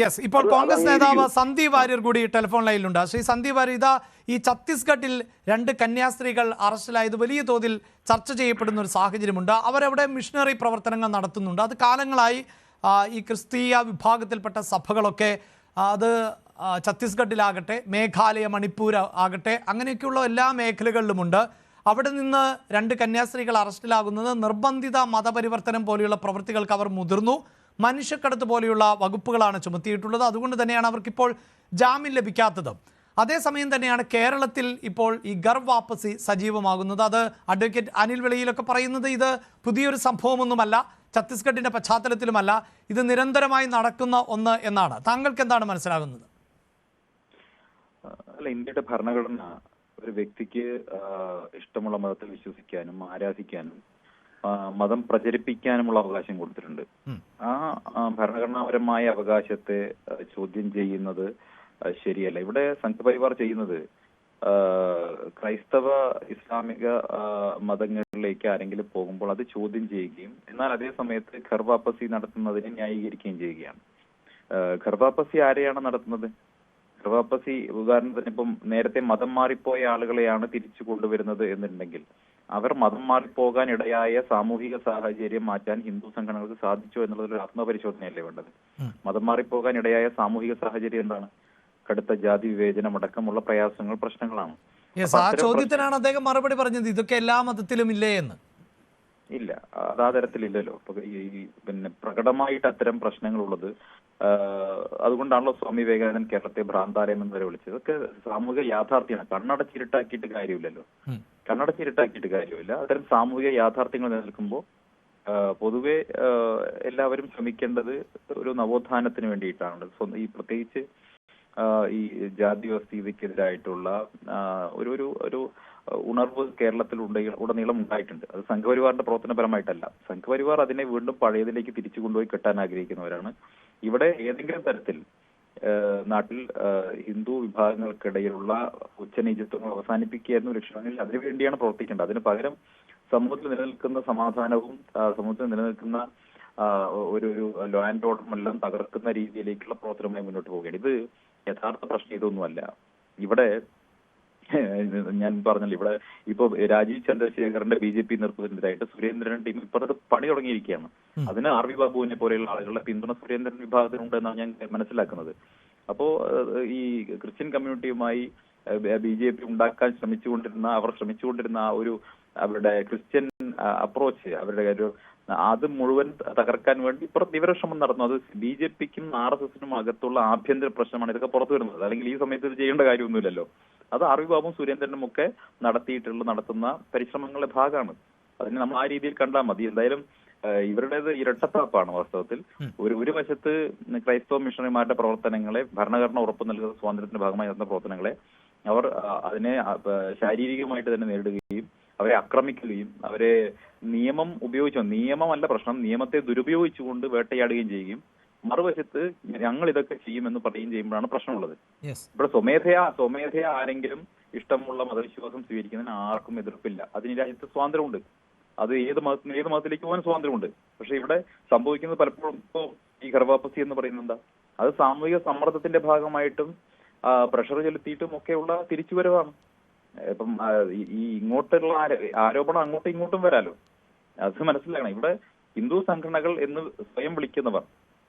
Yes, ഇപ്പോൾ അത് കോൺഗ്രസ് നേതാവ് അംഗീകരിക്കൂ. സന്ദീപ് വാര്യർ കൂടി ടെലിഫോൺ ലൈനിലുണ്ട്. ശ്രീ സന്ദീപ് വാര്യർ, ഇതാ ഈ ഛത്തീസ്ഗഡിൽ 2 കന്യാസ്ത്രീകൾ അറസ്റ്റിലായത് വലിയ തോതിൽ ചർച്ച ചെയ്യപ്പെടുന്ന ഒരു സാഹചര്യമുണ്ട്. അവരവിടെ മിഷണറി പ്രവർത്തനങ്ങൾ നടത്തുന്നുണ്ട്. അത് കാലങ്ങളായി ഈ ക്രിസ്തീയ വിഭാഗത്തിൽപ്പെട്ട സഭകളൊക്കെ അത് ഛത്തീസ്ഗഡിലാകട്ടെ, മേഘാലയ, മണിപ്പൂർ ആകട്ടെ, അങ്ങനെയൊക്കെയുള്ള എല്ലാ മേഖലകളിലുമുണ്ട്. അവിടെ നിന്ന് 2 കന്യാസ്ത്രീകൾ അറസ്റ്റിലാകുന്നത് നിർബന്ധിത മതപരിവർത്തനം പോലെയുള്ള പ്രവൃത്തികൾക്ക് അവർ മുതിർന്നു, മനുഷ്യക്കടത്ത് പോലെയുള്ള വകുപ്പുകളാണ് ചുമത്തിയിട്ടുള്ളത്. അതുകൊണ്ട് തന്നെയാണ് അവർക്കിപ്പോൾ ജാമ്യം ലഭിക്കാത്തത്. അതേസമയം തന്നെയാണ് കേരളത്തിൽ ഇപ്പോൾ ഈ ഗർ വാപ്പസി സജീവമാകുന്നത്. അത് അഡ്വക്കേറ്റ് അനിൽ വെളിയിലൊക്കെ പറയുന്നത് ഇത് പുതിയൊരു സംഭവമൊന്നുമല്ല, ഛത്തീസ്ഗഡിൻ്റെ പശ്ചാത്തലത്തിലുമല്ല, ഇത് നിരന്തരമായി നടക്കുന്ന ഒന്ന് എന്നാണ്. താങ്കൾക്ക് എന്താണ് മനസ്സിലാകുന്നത്? അല്ല, ഇന്ത്യയുടെ ഭരണഘടന ഒരു വ്യക്തിക്ക് ഇഷ്ടമുള്ള മതത്തിൽ വിശ്വസിക്കാനും ആരാധിക്കാനും മതം പ്രചരിപ്പിക്കാനുമുള്ള അവകാശം കൊടുത്തിട്ടുണ്ട്. ആ ഭരണഘടനാപരമായ അവകാശത്തെ ചോദ്യം ചെയ്യുന്നത് ശരിയല്ല. ഇവിടെ സംഘപരിവാർ ചെയ്യുന്നത് ക്രൈസ്തവ ഇസ്ലാമിക മതങ്ങളിലേക്ക് ആരെങ്കിലും പോകുമ്പോൾ അത് ചോദ്യം ചെയ്യുകയും എന്നാൽ അതേ സമയത്ത് ഖർവാപ്പസി നടത്തുന്നതിനെ ന്യായീകരിക്കുകയും ചെയ്യുകയാണ്. ഖർവാപ്പസി ആരെയാണ് നടത്തുന്നത്? ഖർവാപ്പസി ഉദാഹരണത്തിന് ഇപ്പം നേരത്തെ മതം മാറിപ്പോയ ആളുകളെയാണ് തിരിച്ചു കൊണ്ടുവരുന്നത് എന്നുണ്ടെങ്കിൽ അവർ മതം മാറിപ്പോകാൻ ഇടയായ സാമൂഹിക സാഹചര്യം മാറ്റാൻ ഹിന്ദു സംഘടനകൾക്ക് സാധിച്ചോ എന്നുള്ളതൊരു ആത്മപരിശോധനയല്ലേ വേണ്ടത്? മതം മാറിപ്പോകാൻ ഇടയായ സാമൂഹിക സാഹചര്യം എന്താണ്? കടുത്ത ജാതി വിവേചനം അടക്കമുള്ള പ്രയാസങ്ങൾ, പ്രശ്നങ്ങളാണ്. ആ ചോദ്യത്തിനാണ് അദ്ദേഹം മറുപടി പറഞ്ഞത്, ഇതൊക്കെ എല്ലാ മതത്തിലും ഇല്ലേ എന്ന്. ഇല്ല, അത് ആ തരത്തിലില്ലല്ലോ. പിന്നെ പ്രകടമായിട്ട് അത്തരം പ്രശ്നങ്ങളുള്ളത് അതുകൊണ്ടാണല്ലോ സ്വാമി വിവേകാനന്ദൻ കേരളത്തെ ഭ്രാന്താലയം എന്ന് വരെ വിളിച്ചത്. ഇതൊക്കെ സാമൂഹിക യാഥാർത്ഥ്യമാണ്. കണ്ണടച്ചിരുട്ടാക്കിയിട്ട് കാര്യമില്ലല്ലോ. കണ്ണടച്ചിരുട്ടാക്കിയിട്ട് കാര്യമില്ല. അത്തരം സാമൂഹിക യാഥാർത്ഥ്യങ്ങൾ നിലനിൽക്കുമ്പോൾ പൊതുവെ എല്ലാവരും ശ്രമിക്കേണ്ടത് ഒരു നവോത്ഥാനത്തിന് വേണ്ടിയിട്ടാണ്. ഈ പ്രത്യേകിച്ച് ഈ ജാതി വ്യവസ്ഥിതിക്കെതിരായിട്ടുള്ള ഒരു ഉണർവ് കേരളത്തിൽ ഉടനീളം ഉണ്ടായിട്ടുണ്ട്. അത് സംഘപരിവാറിന്റെ പ്രവർത്തനപരമായിട്ടല്ല. സംഘപരിവാർ അതിനെ വീണ്ടും പഴയതിലേക്ക് തിരിച്ചു കൊണ്ടുപോയി കെട്ടാൻ ആഗ്രഹിക്കുന്നവരാണ്. ഇവിടെ ഏതെങ്കിലും തരത്തിൽ നാട്ടിൽ ഹിന്ദു വിഭാഗങ്ങൾക്കിടയിലുള്ള ഉച്ചനീചത്വങ്ങൾ അവസാനിപ്പിക്കുകയായിരുന്നു ലക്ഷ്യമെങ്കിൽ അതിനുവേണ്ടിയാണ് പ്രവർത്തിക്കേണ്ടത്. അതിന് പകരം സമൂഹത്തിൽ നിലനിൽക്കുന്ന സമാധാനവും സമൂഹത്തിൽ നിലനിൽക്കുന്ന ഒരു ലോ ആൻഡ് ഓർഡറും എല്ലാം തകർക്കുന്ന രീതിയിലേക്കുള്ള പ്രവർത്തനമായി മുന്നോട്ട് പോവുകയാണ്. ഇത് യഥാർത്ഥ പ്രശ്നം ഇതൊന്നുമല്ല. ഇവിടെ ഞാൻ പറഞ്ഞല്ലോ, ഇവിടെ ഇപ്പൊ രാജീവ് ചന്ദ്രശേഖറിന്റെ BJP നേതൃത്വത്തിനെതിരായിട്ട് സുരേന്ദ്രൻ ടീം ഇപ്പുറത്ത് പണി തുടങ്ങിയിരിക്കുകയാണ്. അതിന് RV ബാബുവിനെ പോലെയുള്ള ആളുകളുടെ പിന്തുണ സുരേന്ദ്രൻ വിഭാഗത്തിനുണ്ട് എന്നാണ് ഞാൻ മനസ്സിലാക്കുന്നത്. അപ്പോ ഈ ക്രിസ്ത്യൻ കമ്മ്യൂണിറ്റിയുമായി BJP ഉണ്ടാക്കാൻ അവർ ശ്രമിച്ചുകൊണ്ടിരുന്ന ആ ഒരു അവരുടെ ക്രിസ്ത്യൻ അപ്രോച്ച്, അവരുടെ ഒരു അത് മുഴുവൻ തകർക്കാൻ വേണ്ടി ഇപ്പുറത്ത് തീവ്രശ്രമം നടന്നു. അത് BJPക്കും RSSനും അകത്തുള്ള ആഭ്യന്തര പ്രശ്നമാണ് ഇതൊക്കെ പുറത്തു വരുന്നത്. അല്ലെങ്കിൽ ഈ സമയത്ത് ഇത് ചെയ്യേണ്ട കാര്യമൊന്നുമില്ലല്ലോ. അത് RV ബാബുവും സുരേന്ദ്രനും ഒക്കെ നടത്തുന്ന പരിശ്രമങ്ങളുടെ ഭാഗമാണ്. അതിന് നമ്മൾ ആ രീതിയിൽ കണ്ടാൽ മതി. എന്തായാലും ഇവരുടേത് ഇരട്ടത്താപ്പാണ് വാസ്തവത്തിൽ. ഒരു വശത്ത് ക്രൈസ്തവ മിഷണറിമാരുടെ പ്രവർത്തനങ്ങളെ, ഭരണഘടന ഉറപ്പു നൽകുന്ന സ്വാതന്ത്ര്യത്തിന്റെ ഭാഗമായി നടന്ന പ്രവർത്തനങ്ങളെ അവർ അതിനെ ശാരീരികമായിട്ട് തന്നെ നേരിടുകയും അവരെ ആക്രമിക്കുകയും അവരെ നിയമമല്ല പ്രശ്നം, നിയമത്തെ ദുരുപയോഗിച്ചുകൊണ്ട് വേട്ടയാടുകയും ചെയ്യുകയും മറുവശത്ത് ഞങ്ങൾ ഇതൊക്കെ ചെയ്യുമെന്ന് പറയുകയും ചെയ്യുമ്പോഴാണ് പ്രശ്നമുള്ളത്. ഇവിടെ സ്വമേധയാ ആരെങ്കിലും ഇഷ്ടമുള്ള മതവിശ്വാസം സ്വീകരിക്കുന്നതിന് ആർക്കും എതിർപ്പില്ല. അതിന് രാജ്യത്ത് സ്വാതന്ത്ര്യമുണ്ട്. അത് ഏത് മതത്തിലേക്ക് പോകാൻ സ്വാതന്ത്ര്യമുണ്ട്. പക്ഷെ ഇവിടെ സംഭവിക്കുന്നത് പലപ്പോഴും ഇപ്പോ ഈ ഖർവാപ്പസി എന്ന് പറയുന്നത് എന്താ? അത് സാമൂഹിക സമ്മർദ്ദത്തിന്റെ ഭാഗമായിട്ടും പ്രഷർ ചെലുത്തിയിട്ടും ഒക്കെയുള്ള തിരിച്ചുവരവാണ്. ഇപ്പം ഈ ഇങ്ങോട്ടുള്ള ആരോപണം അങ്ങോട്ടും ഇങ്ങോട്ടും വരാലോ. അത് മനസ്സിലാക്കണം. ഇവിടെ ഹിന്ദു സംഘടനകൾ എന്ന് സ്വയം വിളിക്കുന്നവർ,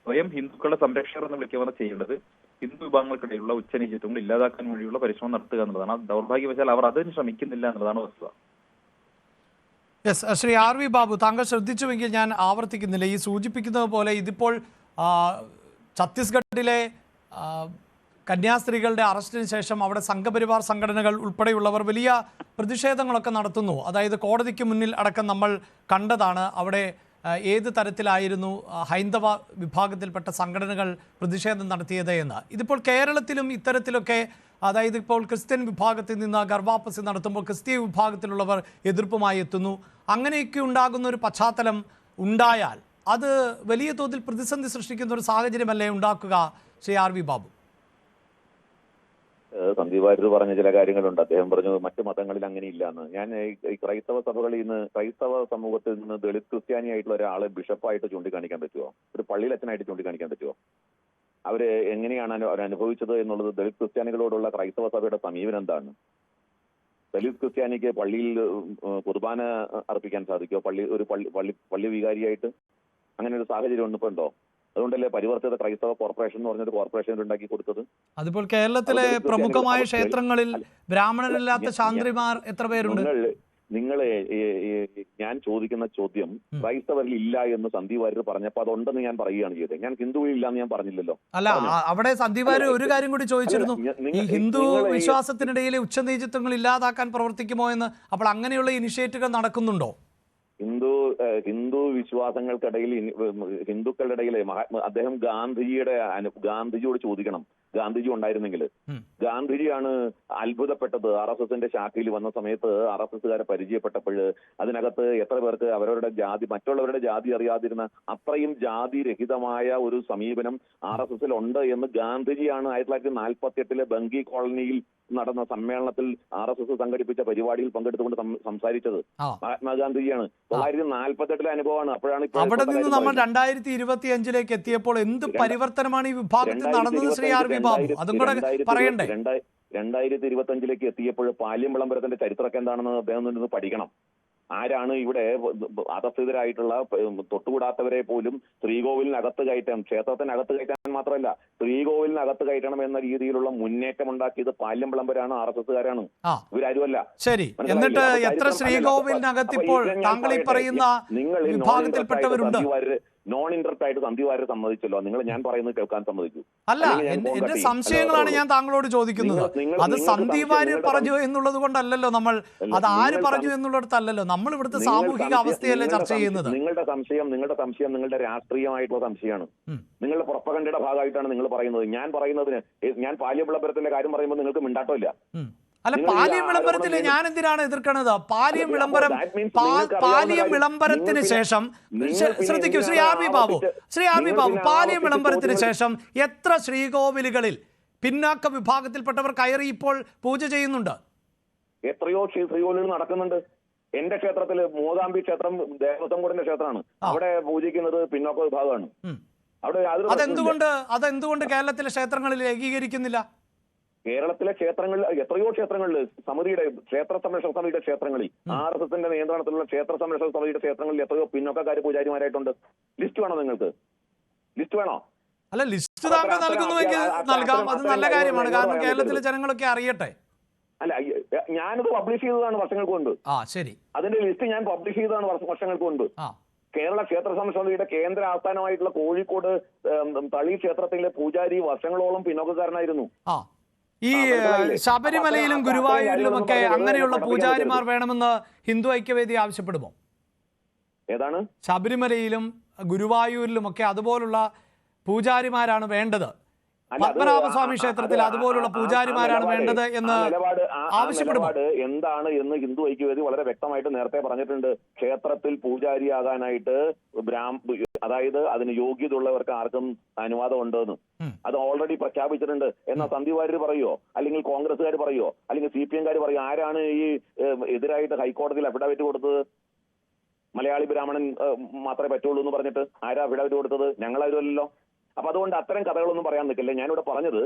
സ്വയം ഹിന്ദുക്കളുടെ സംരക്ഷകർ എന്ന് വിളിക്കുന്നവർ ചെയ്യേണ്ടത് ഹിന്ദു വിഭാഗങ്ങൾക്കിടയിലുള്ള ഉച്ചനീചത്വങ്ങൾ ഇല്ലാതാക്കാൻ വേണ്ടിയുള്ള പരിശ്രമം നടത്തുക എന്നുള്ളതാണ്. ദൗർഭാഗ്യവശാൽ അവർ അതിന് ശ്രമിക്കുന്നില്ല എന്നുള്ളതാണ് വസ്തുത. യെസ്, ശ്രീ RV ബാബു, താങ്കൾ ശ്രദ്ധിച്ചുവെങ്കിൽ ഞാൻ ആവർത്തിക്കുന്നില്ല. ഈ സൂചിപ്പിക്കുന്നത് പോലെ ഇതിപ്പോൾ ഛത്തീസ്ഗഡിലെ കന്യാസ്ത്രീകളുടെ അറസ്റ്റിന് ശേഷം അവിടെ സംഘപരിവാർ സംഘടനകൾ ഉൾപ്പെടെയുള്ളവർ വലിയ പ്രതിഷേധങ്ങളൊക്കെ നടത്തുന്നു. അതായത് കോടതിക്ക് മുന്നിൽ അടക്കം നമ്മൾ കണ്ടതാണ് അവിടെ ഏത് തരത്തിലായിരുന്നു ഹൈന്ദവ വിഭാഗത്തിൽപ്പെട്ട സംഘടനകൾ പ്രതിഷേധം നടത്തിയത് എന്ന്. ഇതിപ്പോൾ കേരളത്തിലും ഇത്തരത്തിലൊക്കെ, അതായത് ഇപ്പോൾ ക്രിസ്ത്യൻ വിഭാഗത്തിൽ നിന്ന് ഗർവാപ്പസി നടത്തുമ്പോൾ ക്രിസ്തീയ വിഭാഗത്തിലുള്ളവർ എതിർപ്പുമായി എത്തുന്നു. അങ്ങനെയൊക്കെ ഉണ്ടാകുന്ന ഒരു പശ്ചാത്തലം ഉണ്ടായാൽ അത് വലിയ തോതിൽ പ്രതിസന്ധി സൃഷ്ടിക്കുന്ന ഒരു സാഹചര്യമല്ലേ ഉണ്ടാക്കുക, ശ്രീ RV ബാബു? സന്ദീപ് വാര്യർ പറഞ്ഞ ചില കാര്യങ്ങളുണ്ട്. അദ്ദേഹം പറഞ്ഞു മറ്റു മതങ്ങളിൽ അങ്ങനെ ഇല്ലാന്ന്. ഞാൻ ഈ ക്രൈസ്തവ സഭകളിൽ നിന്ന്, ക്രൈസ്തവ സമൂഹത്തിൽ നിന്ന് ദളിത് ക്രിസ്ത്യാനിയായിട്ടുള്ള ഒരാളെ ബിഷപ്പായിട്ട് ചൂണ്ടിക്കാണിക്കാൻ പറ്റുമോ? ഒരു പള്ളിയിൽ അച്ഛനായിട്ട് ചൂണ്ടിക്കാണിക്കാൻ പറ്റുമോ? അവര് എങ്ങനെയാണ് അവരനുഭവിച്ചത് എന്നുള്ളത് ദളിത് ക്രിസ്ത്യാനികളോടുള്ള ക്രൈസ്തവ സഭയുടെ സമീപനം എന്താണ്? ദളിത് ക്രിസ്ത്യാനിക്ക് പള്ളിയിൽ കുർബാന അർപ്പിക്കാൻ സാധിക്കുമോ? പള്ളി വികാരിയായിട്ട് അങ്ങനെ ഒരു സാഹചര്യം ഒന്നിപ്പോ ഉണ്ടോ? അതുകൊണ്ടല്ലേ പരിവർത്തിത ക്രൈസ്തവ കോർപ്പറേഷൻ എന്ന് പറഞ്ഞൊരു കോർപ്പറേഷൻ ഉണ്ടാക്കി കൊടുത്തത്. അതിപ്പോൾ കേരളത്തിലെ പ്രമുഖമായ ക്ഷേത്രങ്ങളിൽ ബ്രാഹ്മണരില്ലാത്ത ശാന്ത്രിമാർ എത്ര പേരുണ്ട്? നിങ്ങളെ ഞാൻ ചോദിക്കുന്ന ചോദ്യം ക്രൈസ്തവരിൽ ഇല്ല എന്ന് സന്ദീപ് വാര്യർ പറഞ്ഞപ്പോൾ അതുണ്ടെന്ന് ഞാൻ പറയുകയാണ് ചെയ്തത്. ഞാൻ ഹിന്ദുവിൽ ഇല്ല എന്ന് ഞാൻ പറഞ്ഞില്ലല്ലോ. അല്ല, അവിടെ സന്ദീപ് വാര്യർ ഒരു കാര്യം കൂടി ചോദിച്ചിരുന്നു, ഈ ഹിന്ദു വിശ്വാസത്തിനിടയിലെ ഉച്ചനീചത്വങ്ങൾ ഇല്ലാതാക്കാൻ പ്രവർത്തിക്കുമോ എന്ന്. അപ്പോൾ അങ്ങനെയുള്ള ഇനിഷ്യേറ്റീവുകൾ നടക്കുന്നുണ്ടോ? ഹിന്ദു വിശ്വാസങ്ങൾക്കിടയിൽ, ഹിന്ദുക്കളുടെ ഇടയിൽ അദ്ദേഹം ഗാന്ധിജിയോട് ചോദിക്കണം. ഗാന്ധിജി ഉണ്ടായിരുന്നെങ്കിൽ, ഗാന്ധിജിയാണ് അത്ഭുതപ്പെട്ടത് RSSന്റെ ശാഖയിൽ വന്ന സമയത്ത് RSSകാരെ പരിചയപ്പെട്ടപ്പോൾ അതിനകത്ത് എത്ര പേർക്ക് അവരവരുടെ ജാതി, മറ്റുള്ളവരുടെ ജാതി അറിയാതിരുന്ന അത്രയും ജാതി രഹിതമായ ഒരു സമീപനം RSSൽ ഉണ്ട് എന്ന് ഗാന്ധിജിയാണ് 1948 ബംഗി കോളനിയിൽ നടന്ന സമ്മേളനത്തിൽ RSS സംഘടിപ്പിച്ച പരിപാടിയിൽ പങ്കെടുത്തുകൊണ്ട് സംസാരിച്ചത് മഹാത്മാഗാന്ധിജിയാണ്. 1948 അനുഭവമാണ്. അപ്പോഴാണ് അവിടെ നിന്ന് നമ്മൾ 2025 എത്തിയപ്പോൾ എന്ത് പരിവർത്തനമാണ് ഈ വിഭാഗത്തിൽ നടന്നത്? ശ്രീ ആർ വി ബാബു, അതും കൂടെ പറയണ്ടേ? 2025 എത്തിയപ്പോൾ പാല്യം വിളംബരത്തിന്റെ ചരിത്രമൊക്കെ എന്താണെന്ന് അദ്ദേഹം പഠിക്കണം. ആരാണ് ഇവിടെ അധസ്ഥിതരായിട്ടുള്ള തൊട്ടുകൂടാത്തവരെ പോലും ശ്രീകോവിലിനകത്ത് കയറ്റാൻ, ക്ഷേത്രത്തിനകത്ത് കയറ്റാൻ മാത്രമല്ല ശ്രീകോവിലിനകത്ത് കയറ്റണം എന്ന രീതിയിലുള്ള മുന്നേറ്റം ഉണ്ടാക്കിയത് പാല്യം വിളംബരാണ്, RSSകാരാണ്, ഇവരാരുമല്ല. ശരി, എന്നിട്ട് എത്ര ശ്രീകോവിലിനകത്ത് ഇപ്പോൾ താങ്കൾ ഈ പറയുന്ന വിഭാഗത്തിൽപ്പെട്ടവരുണ്ട്? നോൺ ഇന്ററപ്റ്റ് ആയിട്ട് സന്ദീപ് വാര്യർ സമ്മതിച്ചല്ലോ. നിങ്ങൾ ഞാൻ പറയുന്നത് കേൾക്കാൻ സമ്മതിച്ചു? അല്ല, എന്റെ സംശയങ്ങളാണ് ഞാൻ താങ്കളോട് ചോദിക്കുന്നത്. അത് സന്ദീപ് വാര്യർ പറഞ്ഞു എന്നുള്ളത് കൊണ്ടല്ലല്ലോ നമ്മൾ, അത് ആര് പറഞ്ഞു എന്നുള്ളിടത്തല്ലല്ലോ നമ്മൾ ഇവിടുത്തെ സാമൂഹിക അവസ്ഥയല്ലേ ചർച്ച ചെയ്യുന്നത്. നിങ്ങളുടെ സംശയം നിങ്ങളുടെ രാഷ്ട്രീയമായിട്ടുള്ള സംശയമാണ്. നിങ്ങളുടെ പ്രൊപ്പഗണ്ടയുടെ ഭാഗമായിട്ടാണ് നിങ്ങൾ പറയുന്നത്. ഞാൻ പാല്യം വിളംബരത്തിന്റെ കാര്യം പറയുമ്പോൾ നിങ്ങൾക്ക് മിണ്ടാട്ടമില്ല. അല്ല, പാല്യം വിളംബരത്തില് ഞാൻ എന്തിനാണ് എതിർക്കണത്? പാല്യം വിളംബരത്തിന് ശേഷം ശ്രദ്ധിക്കൂ ശ്രീ ആർ വി ബാബു, പാല്യം വിളംബരത്തിന് ശേഷം എത്ര ശ്രീകോവിലുകളിൽ പിന്നാക്ക വിഭാഗത്തിൽപ്പെട്ടവർ കയറി ഇപ്പോൾ പൂജ ചെയ്യുന്നുണ്ട്? എത്രയോ ശ്രീകോവിലുകൾ നടക്കുന്നുണ്ട്. എന്റെ ക്ഷേത്രത്തില് മൂകാംബി ക്ഷേത്രം ദേവസ്വം ബോർഡിന്റെ ക്ഷേത്രമാണ്. അവിടെ പൂജിക്കുന്നത് പിന്നോക്ക വിഭാഗമാണ്. അവിടെ അതെന്തുകൊണ്ട് കേരളത്തിലെ ക്ഷേത്രങ്ങളിൽ ഏകീകരിക്കുന്നില്ല? കേരളത്തിലെ ക്ഷേത്രങ്ങളിൽ, എത്രയോ ക്ഷേത്രങ്ങളിൽ ക്ഷേത്ര സംരക്ഷണ സമിതിയുടെ ക്ഷേത്രങ്ങളിൽ, RSSന്റെ നിയന്ത്രണത്തിലുള്ള ക്ഷേത്ര സംരക്ഷണ സമിതിയുടെ ക്ഷേത്രങ്ങളിൽ എത്രയോ പിന്നോക്കക്കാര് പൂജാരിമാരായിട്ടുണ്ട്. ലിസ്റ്റ് വേണോ നിങ്ങൾക്ക്? ലിസ്റ്റ് വേണോ? അല്ല, ലിസ്റ്റ് താങ്കൾ നൽകുന്നുവെങ്കിൽ നൽകാം, അത് നല്ല കാര്യമാണ്. കാരണം കേരളത്തിലെ ജനങ്ങളൊക്കെ അറിയട്ടെ. അല്ല, ഞാനത് പബ്ലിഷ് ചെയ്തതാണ് വർഷങ്ങൾക്ക് മുൻപ്. ശരി, അതിന്റെ ലിസ്റ്റ് ഞാൻ പബ്ലിഷ് ചെയ്തതാണ് വർഷങ്ങൾക്ക് മുൻപ്. കേരള ക്ഷേത്ര സംരക്ഷണ സമിതിയുടെ കേന്ദ്ര ആസ്ഥാനമായിട്ടുള്ള കോഴിക്കോട് തളി ക്ഷേത്രത്തിലെ പൂജാരി വർഷങ്ങളോളം പിന്നോക്കക്കാരനായിരുന്നു. ഈ ശബരിമലയിലും ഗുരുവായൂരിലും ഒക്കെ അങ്ങനെയുള്ള പൂജാരിമാർ വേണമെന്ന് ഹിന്ദു ഐക്യവേദി ആവശ്യപ്പെടുമോ? ഏതാണ്? ശബരിമലയിലും ഗുരുവായൂരിലും ഒക്കെ അതുപോലുള്ള പൂജാരിമാരാണ് വേണ്ടത്, പത്മനാഭസ്വാമി ക്ഷേത്രത്തിൽ അതുപോലുള്ള പൂജാരിമാരാണ് വേണ്ടത് എന്ന് ആവശ്യപ്പെടുമോ? എന്താണ് എന്ന് ഹിന്ദു ഐക്യവേദി വളരെ വ്യക്തമായിട്ട് നേരത്തെ പറഞ്ഞിട്ടുണ്ട്. ക്ഷേത്രത്തിൽ പൂജാരിയാകാനായിട്ട് അതായത് അതിന് യോഗ്യത ഉള്ളവർക്ക് ആർക്കും അനുവാദം ഉണ്ടെന്ന് അത് ഓൾറെഡി പ്രഖ്യാപിച്ചിട്ടുണ്ട്. എന്നാൽ സന്ദീപ് വാര്യർ പറയോ, അല്ലെങ്കിൽ കോൺഗ്രസ്സുകാർ പറയോ, അല്ലെങ്കിൽ CPM-കാർ പറയോ? ആരാണ് ഈ എതിരായിട്ട് ഹൈക്കോടതിയിൽ അഫിഡാവിറ്റ് കൊടുത്തത്? മലയാളി ബ്രാഹ്മണൻ മാത്രമേ പറ്റുള്ളൂ എന്ന് പറഞ്ഞിട്ട് ആരാ അഫിഡാവിറ്റ് കൊടുത്തത്? ഞങ്ങളാരുമല്ലോ. അപ്പൊ അതുകൊണ്ട് അത്തരം കഥകളൊന്നും പറയാൻ നിൽക്കില്ല. ഞാനിവിടെ പറഞ്ഞത്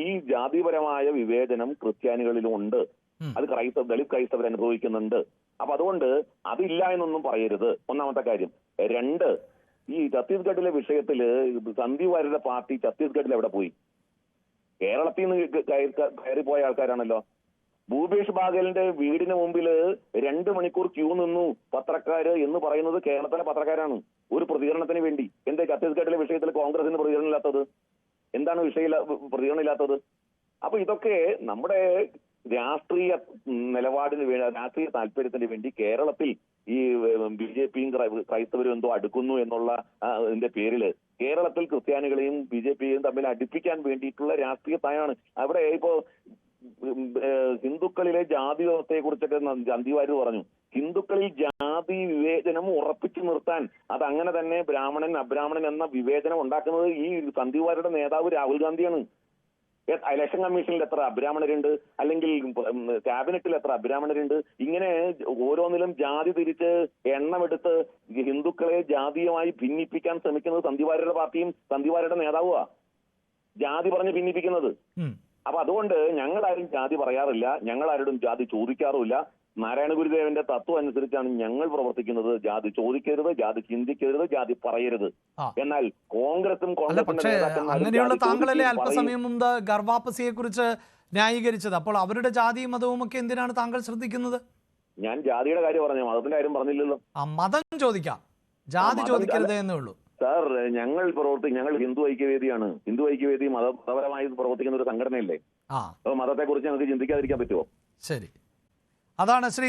ഈ ജാതിപരമായ വിവേചനം ക്രിസ്ത്യാനികളിലും ഉണ്ട്. അത് ദളിത് ക്രൈസ്തവർ അനുഭവിക്കുന്നുണ്ട്. അപ്പൊ അതുകൊണ്ട് അതില്ല എന്നൊന്നും പറയരുത്, ഒന്നാമത്തെ കാര്യം. 2, ഈ ഛത്തീസ്ഗഡിലെ വിഷയത്തില് സന്ദീപ് വാര്യരുടെ പാർട്ടി ഛത്തീസ്ഗഡിൽ എവിടെ പോയി? കേരളത്തിൽ നിന്ന് കയറിപ്പോയ ആൾക്കാരാണല്ലോ. ഭൂപേഷ് ബാഗലിന്റെ വീടിന് മുമ്പില് 2 മണിക്കൂർ ക്യൂ നിന്നു പത്രക്കാര് എന്ന് പറയുന്നത് കേരളത്തിലെ പത്രക്കാരാണ് ഒരു പ്രതികരണത്തിന് വേണ്ടി. എന്താ ഛത്തീസ്ഗഡിലെ വിഷയത്തിൽ കോൺഗ്രസിന് പ്രതികരണം ഇല്ലാത്തത്? എന്താണ് പ്രതികരണം ഇല്ലാത്തത്? അപ്പൊ ഇതൊക്കെ നമ്മുടെ രാഷ്ട്രീയ നിലപാടിന് വേണ്ടി, രാഷ്ട്രീയ താല്പര്യത്തിന് വേണ്ടി കേരളത്തിൽ ഈ BJPയും ക്രൈസ്തവരും എന്തോ അടുക്കുന്നു എന്നുള്ള ഇതിന്റെ പേരില് കേരളത്തിൽ ക്രിസ്ത്യാനികളെയും BJPയെയും തമ്മിൽ അടുപ്പിക്കാൻ വേണ്ടിയിട്ടുള്ള രാഷ്ട്രീയത്താണ്. അവിടെ ഇപ്പോ ഹിന്ദുക്കളിലെ ജാതി വ്യവസ്ഥയെ കുറിച്ചൊക്കെ സന്ദീപ് വാര്യർ പറഞ്ഞു. ഹിന്ദുക്കളിൽ ജാതി വിവേചനം ഉറപ്പിച്ചു നിർത്താൻ, അത് അങ്ങനെ തന്നെ ബ്രാഹ്മണൻ അബ്രാഹ്മണൻ എന്ന വിവേചനം ഉണ്ടാക്കുന്നത് ഈ സന്ദീപ് വാര്യരുടെ നേതാവ് രാഹുൽ ഗാന്ധിയാണ്. ഇലക്ഷൻ കമ്മീഷനിൽ എത്ര അബ്രാഹ്മണരുണ്ട്, അല്ലെങ്കിൽ ക്യാബിനറ്റിൽ എത്ര അബ്രാഹ്മണരുണ്ട്? ഇങ്ങനെ ഓരോന്നിലും ജാതി തിരിച്ച് എണ്ണമെടുത്ത് ഹിന്ദുക്കളെ ജാതീയമായി ഭിന്നിപ്പിക്കാൻ ശ്രമിക്കുന്നത് സന്ദീപ് വാര്യരുടെ പാർട്ടിയും സന്ദീപ് വാര്യരുടെ നേതാവുമാ. ജാതി പറഞ്ഞ് ഭിന്നിപ്പിക്കുന്നത്. ഉം. അപ്പൊ അതുകൊണ്ട് ഞങ്ങളാരും ജാതി പറയാറില്ല, ഞങ്ങളാരോടും ജാതി ചോദിക്കാറുമില്ല. നാരായണ ഗുരുദേവന്റെ തത്വം അനുസരിച്ചാണ് ഞങ്ങൾ പ്രവർത്തിക്കുന്നത്. ജാതി ചോദിക്കരുത്, ജാതി ചിന്തിക്കരുത്, ജാതി പറയരുത്. ആ. എന്നാൽ കോൺഗ്രസും അല്ല, കോൺഗ്രസിന്റെ പക്ഷേ നേതാക്കന്മാരും അങ്ങനെയുള്ള ജാതി താങ്കളല്ലേ ചോദിക്കുകയും പറയും. അല്പസമയം മുമ്പ് ഗർഭാപ്പസിയെ കുറിച്ച് ന്യായീകരിച്ചത്. അപ്പോൾ അവരുടെ ജാതിയും മതവും ഒക്കെ എന്തിനാണ് താങ്കൾ ശ്രദ്ധിക്കുന്നത്? ഞാൻ ജാതിയുടെ കാര്യം പറഞ്ഞു, മതത്തിന്റെ കാര്യം പറഞ്ഞില്ലല്ലോ. ആ, മതം ചോദിക്കാം, ജാതി മതം ചോദിക്കരുത് എന്നേ ഉള്ളൂ. സാർ, ഞങ്ങൾ ഹിന്ദു ഐക്യവേദിയാണ്. ഹിന്ദു ഐക്യവേദി മതപരമായി പ്രവർത്തിക്കുന്ന ഒരു സംഘടനയല്ലേ. ആ, അപ്പൊ മതത്തെ കുറിച്ച് ഞങ്ങൾക്ക് ചിന്തിക്കാതിരിക്കാൻ പറ്റുമോ? ശരി. അതാണ് ശ്രീ